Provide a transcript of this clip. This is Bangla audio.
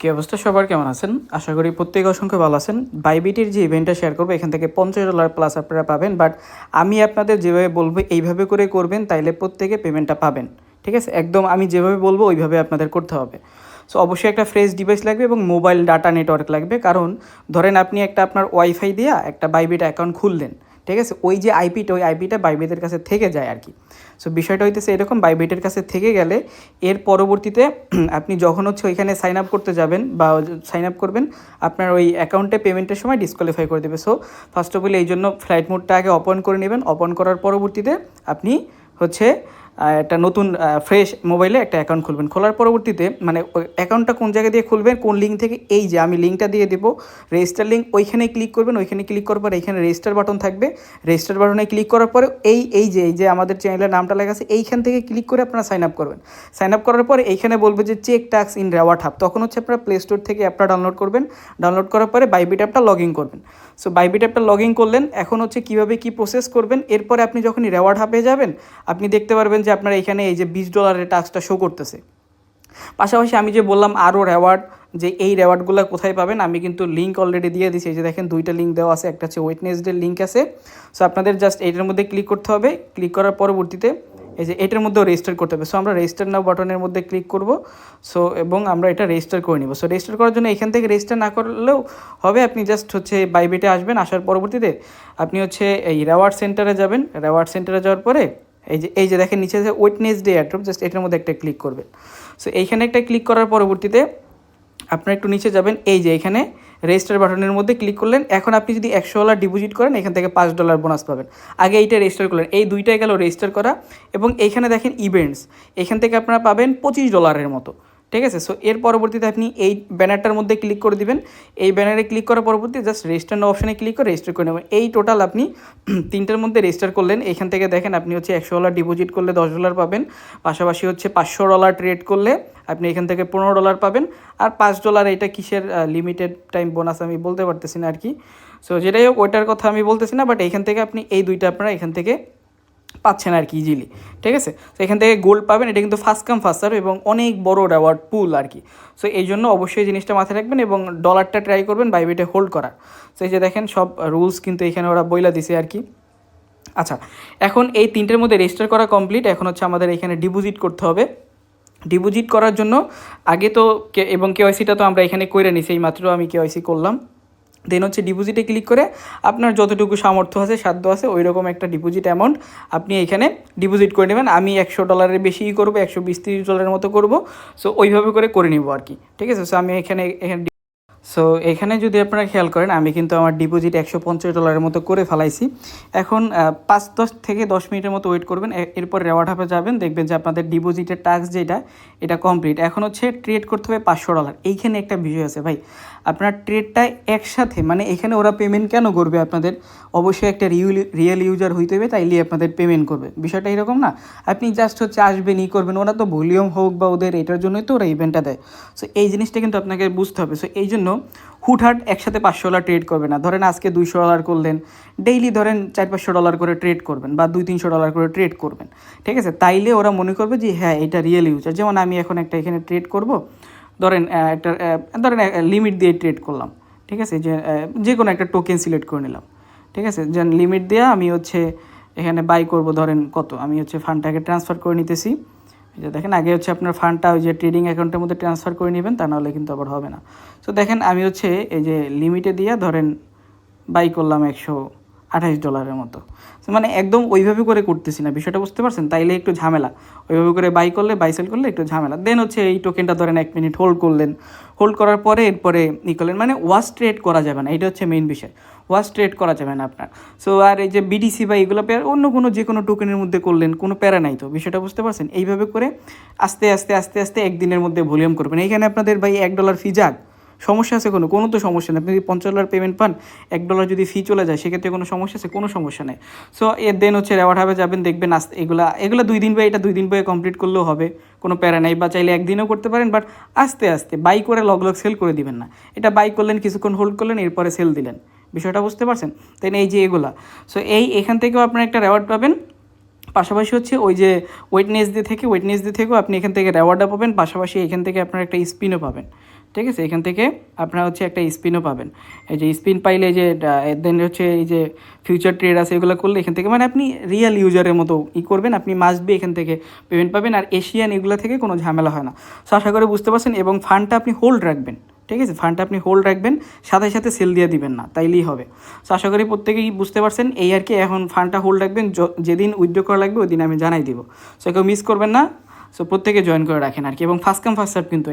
কি অবস্থা সবার, কেমন আছেন? আশা করি প্রত্যেকে অসংখ্য ভালো আছেন। বাইবিটির যে ইভেন্টটা শেয়ার করবো এখান থেকে $50 প্লাস আপনারা পাবেন, বাট আমি আপনাদের যেভাবে বলবো এইভাবে করে করবেন, তাইলে প্রত্যেকে পেমেন্টটা পাবেন। ঠিক আছে, একদম আমি যেভাবে বলবো ওইভাবে আপনাদের করতে হবে। সো অবশ্যই একটা ফ্রেশ ডিভাইস লাগবে এবং মোবাইল ডাটা নেটওয়ার্ক লাগবে, কারণ ধরেন আপনি একটা আপনার ওয়াইফাই দিয়া একটা বাইবিট অ্যাকাউন্ট খুললেন, ঠিক আছে, ওই যে আইপিটা ওই আইপিটা বাইবিটের কাছে থেকে যায় আর কি। সো বিষয়টা হইতেছে এরকম, বাইবিটের কাছে থেকে গেলে এর পরবর্তীতে আপনি যখন হচ্ছে ওইখানে সাইন আপ করতে যাবেন বা সাইন আপ করবেন, আপনার ওই অ্যাকাউন্টে পেমেন্টের সময় ডিসকোয়ালিফাই করে দেবে। সো ফার্স্ট অফ অল এই জন্য ফ্লাইট মোডটা আগে ওপেন করে নেবেন। ওপেন করার পরবর্তীতে আপনি হচ্ছে একটা নতুন ফ্রেশ মোবাইলে একটা অ্যাকাউন্ট খুলবেন। খোলার পরবর্তীতে মানে অ্যাকাউন্টটা কোন জায়গা দিয়ে খুলবেন, কোন লিঙ্ক থেকে, এই যে আমি লিঙ্কটা দিয়ে দেবো, রেজিস্টার লিঙ্ক, ওইখানে ক্লিক করবেন। ওইখানে ক্লিক করার পর এখানে রেজিস্টার বাটন থাকবে। রেজিস্টার বাটনে ক্লিক করার পরে এই যে আমাদের চ্যানেলের নামটা লেখা আছে, এইখান থেকে ক্লিক করে আপনারা সাইন আপ করবেন। সাইন আপ করার পরে এইখানে বলবে যে check task in reward hub, তখন হচ্ছে আপনারা প্লে স্টোর থেকে অ্যাপটা ডাউনলোড করবেন। ডাউনলোড করার পরে বাইবিট অ্যাপটা লগ ইন করবেন। সো বাইবিট অ্যাপটা লগ ইন করলেন, এখন হচ্ছে কীভাবে কী প্রসেস করবেন। এরপরে আপনি যখনই রেওয়ার্ড হাবে যাবেন, আপনি দেখতে পারবেন যে আপনার এখানে এই যে $20 টাস্কটা শো করতেছে। পাশাপাশি আমি যে বললাম আরও রেওয়ার্ড, যে এই রেওয়ার্ডগুলো কোথায় পাবেন, আমি কিন্তু লিঙ্ক অলরেডি দিয়ে দিয়েছি। এই যে দেখেন দুইটা লিঙ্ক দেওয়া আছে, একটা হচ্ছে ওয়েডনেসডে লিঙ্ক আছে। সো আপনাদের জাস্ট এইটার মধ্যে ক্লিক করতে হবে। ক্লিক করার পরবর্তীতে এই যে এটার মধ্যেও রেজিস্টার করতে হবে। সো আমরা রেজিস্টার নাও বাটনের মধ্যে ক্লিক করব। সো এবং আমরা এটা রেজিস্টার করে নিব। সো রেজিস্টার করার জন্য এখান থেকে রেজিস্টার না করলেও হবে, আপনি জাস্ট হচ্ছে বাইবিটে আসবেন। আসার পরবর্তীতে আপনি হচ্ছে এই রেওয়ার্ড সেন্টারে যাবেন। রেওয়ার্ড সেন্টারে যাওয়ার পরে এই যে দেখেন নিচে যে ওয়েডনেসডে এয়ারড্রপ, জাস্ট এটার মধ্যে একটা ক্লিক করবেন। সো এইখানে একটা ক্লিক করার পরবর্তীতে আপনারা একটু নিচে যাবেন, এই যে এখানে রেজিস্টার বাটনের মধ্যে ক্লিক করলেন। এখন আপনি যদি $100 ডিপোজিট করেন, এখান থেকে $5 বোনাস পাবেন। আগে এইটা রেজিস্টার করলেন, এই দুইটাই গেল রেজিস্টার করা। এবং এইখানে দেখেন ইভেন্টস, এখান থেকে আপনারা পাবেন $25 মতো। ঠিক আছে, সো এর পরবর্তীতে আপনি এই ব্যানারটার মধ্যে ক্লিক করে দিবেন। এই ব্যানারে ক্লিক করার পরবর্তী জাস্ট রেজিস্টার নাও অপশানে ক্লিক করে রেজিস্টার করে নেবেন। এই টোটাল আপনি তিনটার মধ্যে রেজিস্টার করলেন। এখান থেকে দেখেন আপনি হচ্ছে $100 ডিপোজিট করলে $10 পাবেন। পাশাপাশি হচ্ছে $500 ট্রেড করলে আপনি এখান থেকে $15 পাবেন। আর $5 এটা কিসের লিমিটেড টাইম বোনাস আমি বলতে পারতেছি না আর কি। সো যেটাই হোক ওইটার কথা আমি বলতেছি না, বাট এখান থেকে আপনি এই দুইটা আপনারা এখান থেকে পাচ্ছেন আর কি ইজিলি। ঠিক আছে, তো এখান থেকে গোল্ড পাবেন। এটা কিন্তু ফার্স্ট কাম ফার্স্ট সার্ভ এবং অনেক বড় রেওয়ার্ড পুল আর কি। সো এই জন্য অবশ্যই জিনিসটা মাথায় রাখবেন এবং ডলারটা ট্রাই করবেন বাইবিটে হোল্ড করার। সো এই যে দেখেন সব রুলস কিন্তু এখানে ওরা বইলা দিছে আর কি। আচ্ছা, এখন এই তিনটের মধ্যে রেজিস্টার করা কমপ্লিট। এখন হচ্ছে আমাদের এখানে ডিপোজিট করতে হবে। ডিপোজিট করার জন্য আগে তো এবং কেওয়াইসিটা তো আমরা এখানে করে নিছি, এই মাত্র আমি কেওয়াইসি করলাম। দেন হচ্ছে ডিপোজিটে ক্লিক করে আপনার যতটুকু সামর্থ্য আছে, সাধ্য আছে, ওই রকম একটা ডিপোজিট অ্যামাউন্ট আপনি এখানে ডিপোজিট করে নেবেন। আমি $100 বেশিই করবো, $120-30 মতো করবো। সো ওইভাবে করে নিব আর কি। ঠিক আছে, সো আমি এখানে সো এখানে যদি আপনারা খেয়াল করেন, আমি কিন্তু আমার ডিপোজিট $150 মতো করে ফেলাইছি। এখন 5-10 থেকে 10 মিনিটের মতো ওয়েট করবেন। এরপর রেওয়ার্ড হাবে যাবেন, দেখবেন যে আপনাদের ডিপোজিটের টাস্ক যেটা এটা কমপ্লিট। এখন হচ্ছে ট্রেড করতে হবে $500। এইখানে একটা বিষয় আছে ভাই, আপনার ট্রেডটা একসাথে, মানে এখানে ওরা পেমেন্ট কেন করবে আপনাদের, অবশ্যই একটা রিয়েল ইউজার হইতে হবে, তাইলে আপনাদের পেমেন্ট করবে। বিষয়টা এরকম না, আপনি জাস্ট হচ্ছে আসবেন ই করবেন, ওরা তো ভলিউম হোক বা ওদের এটার জন্যই তো ওরা ইভেন্টটা দেয়। সো এই জিনিসটা কিন্তু আপনাকে বুঝতে হবে। সো এই জন্য হুটহাট একসাথে $500 ট্রেড করবে না। ধরেন আজকে $200 করলেন, ডেইলি ধরেন $400-500 করে ট্রেড করবেন বা $200-300 করে ট্রেড করবেন। ঠিক আছে, তাইলে ওরা মনে করবে যে হ্যাঁ এটা রিয়েল ইউজার। যেমন আমি এখন একটা এখানে ট্রেড করব, ধরেন ধরেন লিমিট দিয়ে ট্রেড করলাম। ঠিক আছে, যে কোনো একটা টোকেন সিলেক্ট করে নিলাম। ঠিক আছে, যে লিমিট দিয়ে আমি হচ্ছে এখানে বাই করব, ধরেন কত, আমি হচ্ছে ফান্ডটাকে ট্রান্সফার করে নিতেছি। এই যে দেখেন আগে হচ্ছে আপনার ফান্ডটা ওই যে ট্রেডিং অ্যাকাউন্টের মধ্যে ট্রান্সফার করে নেবেন, তা নাহলে কিন্তু আবার হবে না। সো দেখেন আমি হচ্ছে এই যে লিমিটে দিয়ে ধরেন বাই করলাম $128 মতো। মানে একদম ওইভাবে করে করতেছি না, বিষয়টা বুঝতে পারছেন? তাইলে একটু ঝামেলা। ওইভাবে করে বাই করলে, বাই সেল করলে একটু ঝামেলা। দেন হচ্ছে এই টোকেনটা ধরেন 1 মিনিট হোল্ড করলেন। হোল্ড করার পরে এরপরে করলেন, মানে ওয়াশ ট্রেড করা যাবে না, এটা হচ্ছে মেইন বিষয়। ওয়াশ ট্রেড করা যাবে না আপনার। সো আর এই যে বিডিসি বা এগুলো অন্য কোনো যে কোনো টোকেনের মধ্যে করলেন, কোনো প্যারা নাই তো, বিষয়টা বুঝতে পারছেন? এইভাবে করে আস্তে আস্তে আস্তে আস্তে একদিনের মধ্যে ভলিউম করবেন। এইখানে আপনাদের ভাই $1 ফি যাক, সমস্যা আছে কোনো তো সমস্যা নেই। আপনি যদি $50 পেমেন্ট পান, $1 যদি ফি চলে যায়, সেক্ষেত্রে কোনো সমস্যা আছে? কোনো সমস্যা নেই। সো এর দেন হচ্ছে রেওয়ার্ড হাবে যাবেন, দেখবেন আস্তে এগুলা 2 দিন বা এটা 2 দিন বয়ে কমপ্লিট করলেও হবে, কোনো প্যারা নাই। বা চাইলে একদিনও করতে পারেন, বাট আস্তে আস্তে বাই করে লগ সেল করে দিবেন না। এটা বাই করলেন, কিছুক্ষণ হোল্ড করলেন, এরপরে সেল দিলেন। বিষয়টা বুঝতে পারছেন? তাই না? এই যে এগুলা, সো এখান থেকেও আপনার একটা রেওয়ার্ড পাবেন। পাশাপাশি হচ্ছে ওই যে ওয়েডনেসডে থেকেও আপনি এখান থেকে রেওয়ার্ডটা পাবেন। পাশাপাশি এখান থেকে আপনার একটা স্পিনও পাবেন। ঠিক আছে, এখান থেকে আপনারা হচ্ছে একটা স্পিনও পাবেন। এই যে স্পিন পাইলে এই যে দেন হচ্ছে এই যে ফিউচার ট্রেড আছে এগুলো করলে এখান থেকে মানে আপনি রিয়েল ইউজারের মতো করবেন, আপনি মাস্ট বি এখান থেকে পেমেন্ট পাবেন। আর এশিয়ান এগুলো থেকে কোনো ঝামেলা হয় না। সো আশা করি বুঝতে পারছেন। এবং ফান্ডটা আপনি হোল্ড রাখবেন, ঠিক আছে, ফান্ডটা আপনি হোল্ড রাখবেন, সাথে সাথে সেল দিয়ে দিবেন না, তাইলেই হবে। সো আশা করি প্রত্যেকেই বুঝতে পারছেন। এই আর কি, এখন ফান্ডটা হোল্ড রাখবেন, যেদিন উইথড্র করা লাগবে ওই দিন আমি জানাই দিব। সো কেউ মিস করবেন না। সো প্রত্যেকে জয়েন করে রাখেন আর কি, এবং ফার্স্ট কাম ফার্স্ট সার্ভ কিন্তু